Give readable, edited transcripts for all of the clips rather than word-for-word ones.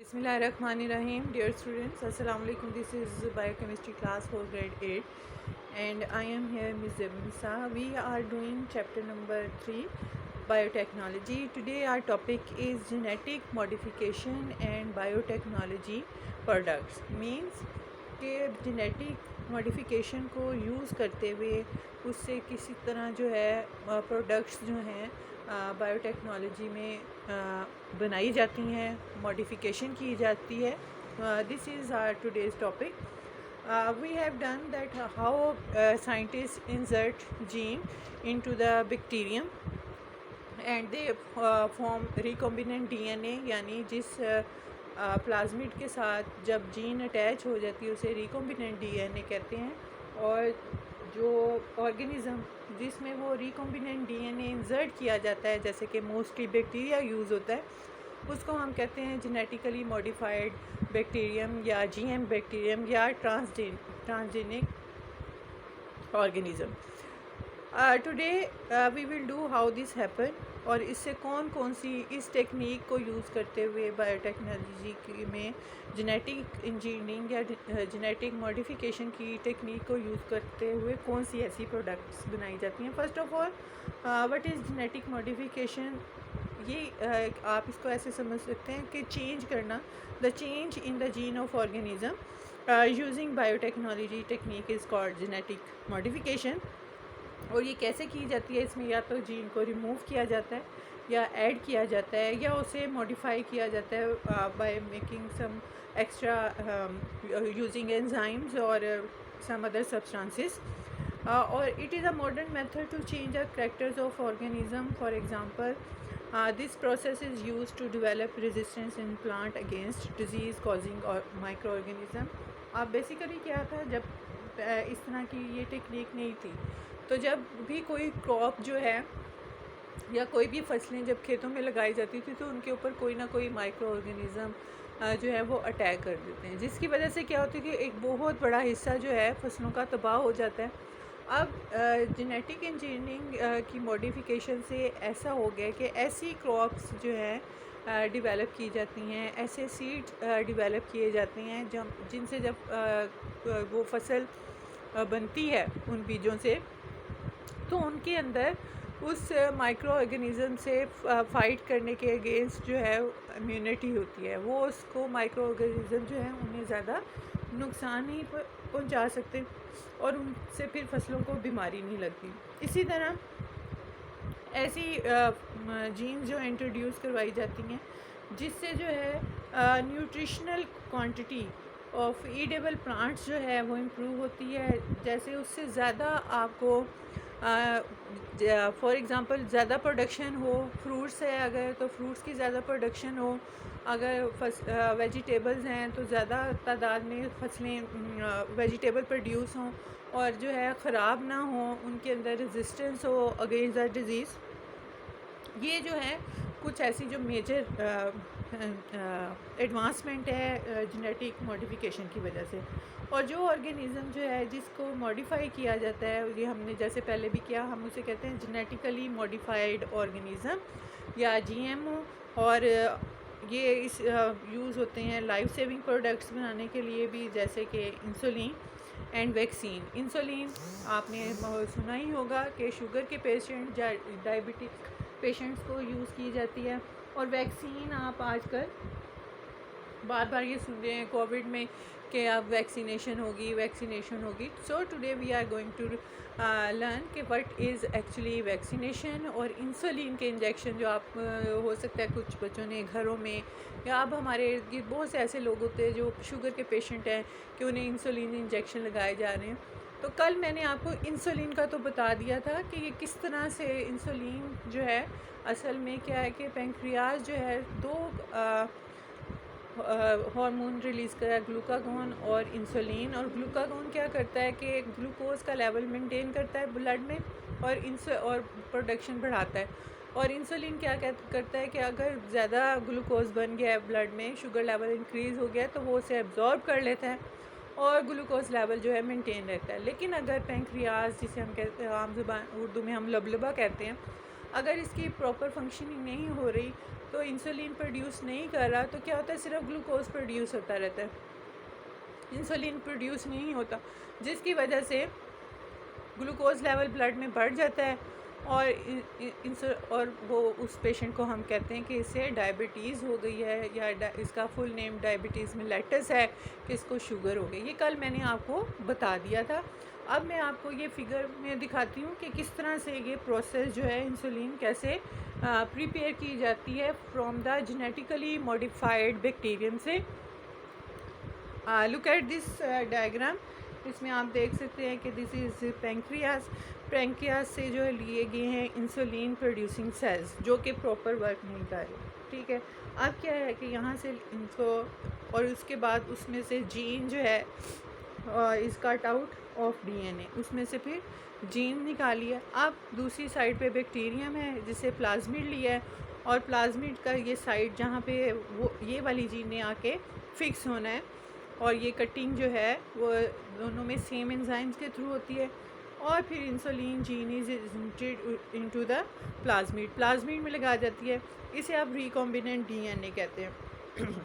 Bismillahirrahmanirrahim. Dear students, Assalamu alaikum. This is biochemistry class for grade 8 and I am here Ms. Zebnisa. We are doing chapter number 3, biotechnology. Today our topic is genetic modification and biotechnology products. Means कि genetic modification को use करते हुए उससे किसी तरह जो है products जो हैं बायोटेक्नोलॉजी में बनाई जाती हैं, मॉडिफिकेशन की जाती है. This is our today's topic. We have done that how scientists insert gene into the bacterium and they form recombinant DNA, यानी जिस प्लाज्मिड के साथ जब जीन अटैच हो जाती है उसे रिकॉम्बिनेंट डीएनए कहते हैं. और जो ऑर्गेनिज़म जिसमें वो रिकॉम्बिनेंट डीएनए इंसर्ट किया जाता है, जैसे कि मोस्टली बैक्टीरिया यूज़ होता है, उसको हम कहते हैं जेनेटिकली मॉडिफाइड बैक्टीरियम या जीएम बैक्टीरियम या transgenic organism. Today we will do how this happen और इससे कौन कौन सी इस टेक्निक को यूज़ करते हुए बायोटेक्नोलॉजी में जेनेटिक इंजीनियरिंग या जेनेटिक मॉडिफिकेशन की टेक्निक को यूज़ करते हुए कौन सी ऐसी प्रोडक्ट्स बनाई जाती हैं. First of all, what is genetic modification. ये आप इसको ऐसे समझ सकते हैं कि चेंज करना, the change in the gene of organism using biotechnology technique is called genetic modification. और ये कैसे की जाती है, इसमें या तो जीन को रिमूव किया जाता है या ऐड किया जाता है या उसे मॉडिफाई किया जाता है by making some extra using enzymes और सम अदर सब्सटेंसेस. और it is a modern method to change the characters of organism. For example, this process is use to develop resistance in plant against disease causing micro organism. अब basically क्या था, जब इस तरह की ये technique नहीं थी, तो जब भी कोई क्रॉप जो है या कोई भी फसलें जब खेतों में लगाई जाती थी तो उनके ऊपर कोई ना कोई माइक्रो ऑर्गेनिज़म जो है वो अटैक कर देते हैं, जिसकी वजह से क्या होती है कि एक बहुत बड़ा हिस्सा जो है फसलों का तबाह हो जाता है. अब जेनेटिक इंजीनियरिंग की मॉडिफिकेशन से ऐसा हो गया कि ऐसी क्रॉप्स जो है डेवलप की जाती हैं, ऐसे सीड डेवलप किए जाते हैं जिनसे जब वो फसल बनती है उन बीजों से, तो उनके अंदर उस माइक्रो ऑर्गेनिज़म से फ़ाइट करने के अगेंस्ट जो है इम्यूनिटी होती है. वो उसको माइक्रो ऑर्गेनिज़म जो है उन्हें ज़्यादा नुकसान नहीं पहुंचा सकते और उनसे फिर फसलों को बीमारी नहीं लगती. इसी तरह ऐसी जीन्स जो इंट्रोड्यूस करवाई जाती हैं जिससे जो है nutritional quantity of edible plants जो है वो इम्प्रूव होती है. जैसे उससे ज़्यादा आपको फॉर एग्ज़ाम्पल ज़्यादा प्रोडक्शन हो, फ्रूट्स है अगर तो फ्रूट्स की ज़्यादा प्रोडक्शन हो, अगर वेजिटेबल्स हैं तो ज़्यादा तादाद में फसलें वेजिटेबल प्रोड्यूस हों और जो है ख़राब ना हो, उनके अंदर रेजिस्टेंस हो अगेंस्ट द डिज़ीज़. ये जो है कुछ ऐसी जो मेजर एडवांसमेंट है जेनेटिक मॉडिफिकेशन की वजह से. और जो ऑर्गेनिज़म जो है जिसको मॉडिफाई किया जाता है, ये हमने जैसे पहले भी किया, हम उसे कहते हैं जेनेटिकली मॉडिफाइड ऑर्गेनिज़म या जीएमओ. और ये इस यूज़ होते हैं लाइफ सेविंग प्रोडक्ट्स बनाने के लिए भी, जैसे कि इंसुलिन एंड वैक्सीन. इंसुलिन आपने सुना ही होगा कि शुगर के पेशेंट या डायबिटिक पेशेंट्स को यूज़ की जाती है. और वैक्सीन आप आजकल बार बार ये सुन रहे हैं कोविड में कि अब वैक्सीनेशन होगी. So today we are going to learn कि व्हाट इज़ एक्चुअली वैक्सीनेशन. और इंसुलिन के इंजेक्शन जो आप हो सकता है कुछ बच्चों ने घरों में, या अब हमारे इर्द गिर्द बहुत से ऐसे लोग होते हैं जो शुगर के पेशेंट हैं कि उन्हें इंसुलिन इंजेक्शन लगाए जा रहे हैं. तो कल मैंने आपको इंसुलिन का तो बता दिया था कि ये किस तरह से इंसुलिन जो है असल में क्या है कि पेंक्रियाज जो है दो हार्मोन रिलीज़ करा है, ग्लूकागोन और इंसुलिन. और ग्लूकागोन क्या करता है कि ग्लूकोज का लेवल मेंटेन करता है ब्लड में और प्रोडक्शन बढ़ाता है. और इंसुलिन क्या करता है कि अगर ज़्यादा ग्लूकोज बन गया है ब्लड में, शुगर लेवल इंक्रीज़ हो गया है, तो वो उसे एब्जॉर्ब कर लेता है और ग्लूकोज लेवल जो है मेंटेन रहता है. लेकिन अगर पेंक्रियाज, जिसे हम कहते हैं आम ज़ुबान उर्दू में हम लबलबा कहते हैं, अगर इसकी प्रॉपर फंक्शनिंग नहीं हो रही तो इंसुलिन प्रोड्यूस नहीं कर रहा, तो क्या होता है, सिर्फ ग्लूकोज प्रोड्यूस होता रहता है, इंसुलिन प्रोड्यूस नहीं होता, जिसकी वजह से ग्लूकोज लेवल ब्लड में बढ़ जाता है और वो उस पेशेंट को हम कहते हैं कि इसे डायबिटीज़ हो गई है, या इसका फुल नेम डायबिटीज़ मेलिटस है, कि इसको शुगर हो गई। ये कल मैंने आपको बता दिया था। अब मैं आपको ये फिगर में दिखाती हूँ कि किस तरह से ये प्रोसेस जो है इंसुलिन कैसे प्रिपेयर की जाती है from the genetically modified bacterium से। Look at this diagram. इसमें आप देख सकते हैं कि दिस इज़ पैंक्रियास। पैंक्रियास से जो है लिए गए हैं इंसुलिन प्रोड्यूसिंग सेल्स, जो कि प्रॉपर वर्क नहीं कर रहे। ठीक है, अब क्या है कि यहाँ से इनको, और उसके बाद उसमें से जीन जो है is cut out of DNA, उसमें से फिर जीन निकाली है। अब दूसरी साइड पे बैक्टीरियम है जिसे प्लाज्मिड लिया है, और प्लाज्मिड का ये साइड जहाँ पे वो ये वाली जीन ने आके फिक्स होना है, और ये कटिंग जो है वो दोनों में सेम एंजाइम्स के थ्रू होती है, और फिर insulin gene is into the plasmid में लगा जाती है। इसे आप रिकॉम्बिनेंट डीएनए कहते हैं।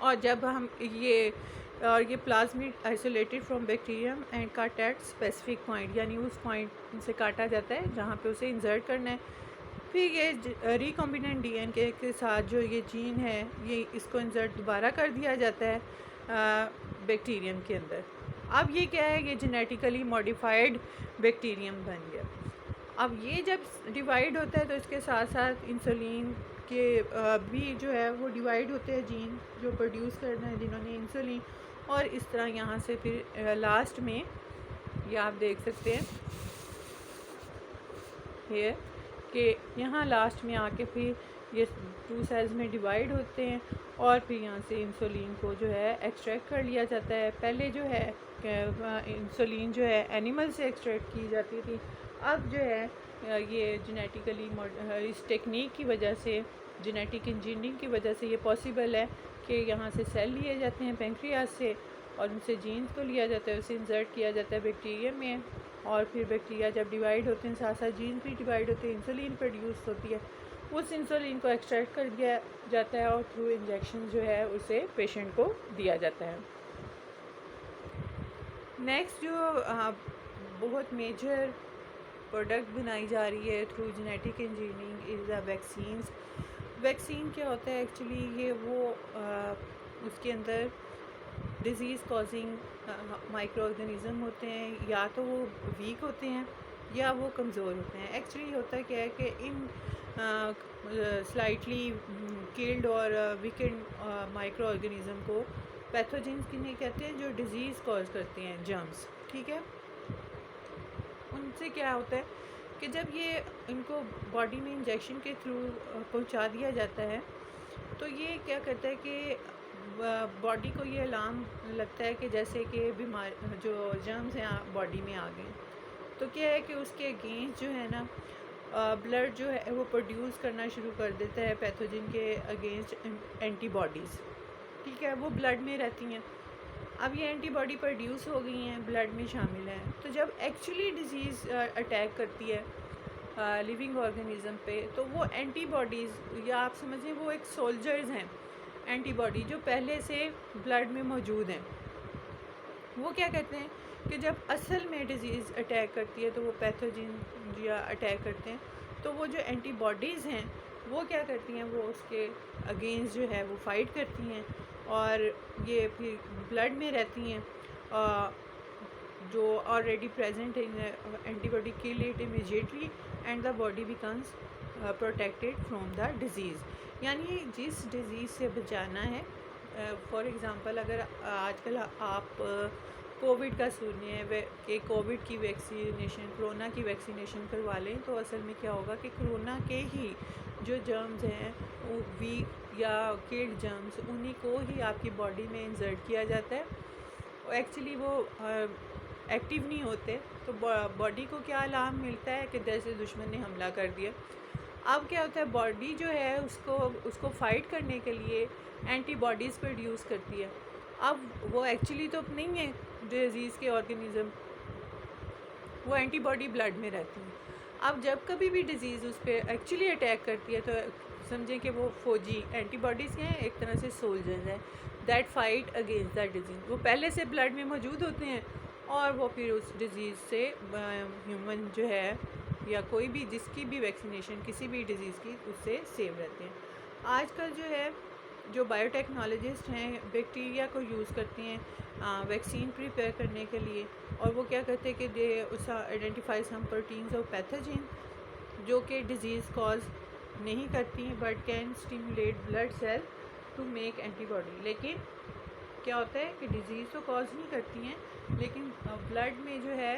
और जब हम ये plasmid isolated from bacterium and cut at specific point, यानी उस पॉइंट से काटा जाता है जहाँ पे उसे इंसर्ट करना है। फिर ये रिकॉम्बिनेंट डीएनए के साथ जो ये जीन है, ये इसको इंसर्ट दोबारा कर दिया जाता है बैक्टीरियम के अंदर। अब ये क्या है, ये जेनेटिकली मॉडिफाइड बैक्टीरियम बन गया। अब ये जब डिवाइड होता है तो इसके साथ साथ इंसुलिन के भी जो है वो डिवाइड होते हैं जीन जो प्रोड्यूस करना है जिन्होंने इंसुलिन, और इस तरह यहाँ से फिर लास्ट में ये आप देख सकते हैं ये कि यहाँ लास्ट में आके फिर ये 2 सेल्स में डिवाइड होते हैं, और फिर यहाँ से इंसुलिन को जो है एक्सट्रैक्ट कर लिया जाता है। पहले जो है इंसुलिन जो है एनिमल से एक्सट्रैक्ट की जाती थी, अब जो है ये जेनेटिकली इस टेक्निक की वजह से, जेनेटिक इंजीनियरिंग की वजह से ये पॉसिबल है कि यहाँ से सेल लिए जाते हैं पेंक्रियास से, और उनसे जीन्स को लिया जाता है, उसे इंसर्ट किया जाता है बैक्टीरियम में, और फिर बैक्टीरिया जब डिवाइड होते हैं साथ साथ जीन भी डिवाइड होते हैं, इंसुलिन प्रोड्यूस होती है, उस इंसुलिन को एक्सट्रैक्ट कर दिया जाता है और थ्रू इंजेक्शन जो है उसे पेशेंट को दिया जाता है। नेक्स्ट जो बहुत मेजर प्रोडक्ट बनाई जा रही है through genetic engineering is the vaccines. Vaccine क्या होता है एक्चुअली, ये वो उसके अंदर डिज़ीज़ कॉजिंग माइक्रो ऑर्गेनिज़म होते हैं, या तो वो वीक होते हैं या वो कमज़ोर होते हैं। एक्चुअली होता क्या है कि इन स्लाइटली किल्ड और वीकेंड माइक्रो ऑर्गेनिज़म को पैथोजेंस किन्हें कहते हैं, जो डिज़ीज़ कॉज करते हैं, जर्म्स। ठीक है, उनसे क्या होता है कि जब ये इनको बॉडी में इंजेक्शन के थ्रू पहुंचा दिया जाता है, तो ये क्या करता है कि बॉडी को ये अलार्म लगता है कि जैसे कि बीमार जो जर्म्स हैं बॉडी में आ गए, तो क्या है कि उसके अगेंस्ट जो है ना ब्लड जो है वो प्रोड्यूस करना शुरू कर देता है पैथोजन के अगेंस्ट एंटीबॉडीज़। ठीक है, वो ब्लड में रहती हैं। अब ये एंटीबॉडी प्रोड्यूस हो गई हैं, ब्लड में शामिल हैं, तो जब एक्चुअली डिजीज़ अटैक करती है लिविंग ऑर्गेनिज़म पे, तो वो एंटीबॉडीज़, या आप समझें वो एक सोल्जर्स हैं एंटीबॉडी जो पहले से ब्लड में मौजूद हैं। वो क्या कहते हैं कि जब असल में डिज़ीज़ अटैक करती है तो वो पैथोजन या अटैक करते हैं, तो वो जो एंटीबॉडीज़ हैं वो क्या करती हैं, वो उसके अगेंस्ट जो है वो फाइट करती हैं, और ये फिर ब्लड में रहती हैं जो already present in antibody kill it immediately and the body becomes protected from the disease. यानी जिस डिज़ीज़ से बचाना है, फॉर एग्ज़ाम्पल अगर आजकल आप कोविड का सुनिए कि कोविड की वैक्सीनेशन, कोरोना की वैक्सीनेशन करवा लें, तो असल में क्या होगा कि कोरोना के ही जो जर्म्स हैं वो वीक या किल्ड जर्म्स, उन्हीं को ही आपकी बॉडी में इंसर्ट किया जाता है। एक्चुअली वो एक्टिव नहीं होते, तो बॉडी को क्या अलार्म मिलता है कि जैसे दुश्मन ने हमला कर दिया। अब क्या होता है, बॉडी जो है उसको फाइट करने के लिए एंटीबॉडीज़ प्रोड्यूस करती है। अब वो एक्चुअली तो नहीं है डिजीज़ के ऑर्गेनिज़म, वो एंटीबॉडी ब्लड में रहती है। अब जब कभी भी डिज़ीज़ उस पर एक्चुअली अटैक करती है, तो समझें कि वो फौजी एंटीबॉडीज़ हैं, एक तरह से सोल्जर्स हैं that fight against that disease. वो पहले से ब्लड में मौजूद होते हैं और वो फिर उस डिज़ीज़ से ह्यूमन जो है या कोई भी जिसकी भी वैक्सीनेशन किसी भी डिज़ीज़ की, उससे सेव रहते हैं। आजकल जो है जो बायोटेक्नोलॉजिस्ट हैं बैक्टीरिया को यूज़ करते हैं वैक्सीन प्रिपेयर करने के लिए, और वो क्या करते हैं कि दे उस आइडेंटिफाई सम प्रोटीन्स और पैथोजन जो कि डिज़ीज़ कॉज नहीं करती हैं but can stimulate blood cell to make antibody. लेकिन क्या होता है कि डिज़ीज़ तो कॉज नहीं करती हैं, लेकिन ब्लड में जो है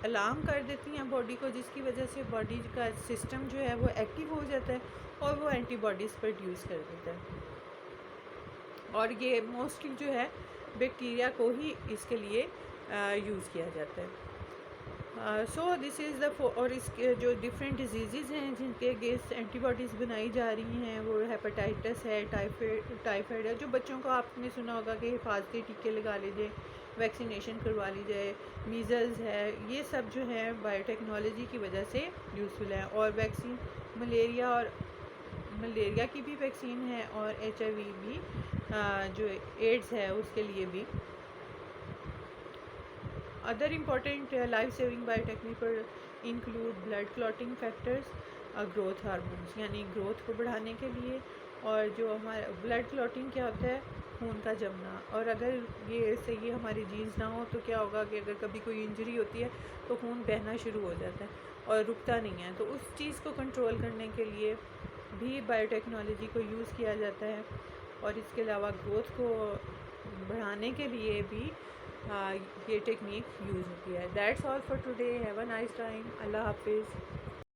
अलार्म कर देती हैं बॉडी को, जिसकी वजह से बॉडी का सिस्टम जो है वो एक्टिव हो जाता है और वो एंटीबॉडीज़ प्रोड्यूस कर देता है। और ये मोस्टली जो है बैक्टीरिया को ही इसके लिए यूज़ किया जाता है। सो दिस इज़ द और इसके जो डिफरेंट डिजीज़ हैं जिनके अगेंस्ट एंटीबॉडीज़ बनाई जा रही हैं, वो हेपेटाइटिस है, टाइफाइड है। जो बच्चों को आपने सुना होगा कि हिफाजती टीके लगा लीजिए, वैक्सीनेशन करवा ली जाए, मीज़ल्स है, ये सब जो है बायोटेक्नोलॉजी की वजह से यूज़फुल है। और वैक्सीन मलेरिया की भी वैक्सीन है और HIV भी जो एड्स है उसके लिए भी। Other important life saving biotechnique include blood clotting factors, growth hormones यानी ग्रोथ को बढ़ाने के लिए। और जो हमारा ब्लड क्लॉटिंग क्या होता है, खून का जमना। और अगर ये सही हमारी जीन्स ना हो तो क्या होगा कि अगर कभी कोई इंजरी होती है तो खून बहना शुरू हो जाता है और रुकता नहीं है। तो उस चीज़ को कंट्रोल करने के लिए भी बायोटेक्नोलॉजी को यूज़ किया जाता है। और इसके अलावा ग्रोथ को बढ़ाने के लिए भी ये टेक्निक यूज़ होती है। That's all for today. Have a nice time. अल्लाह हाफिज़।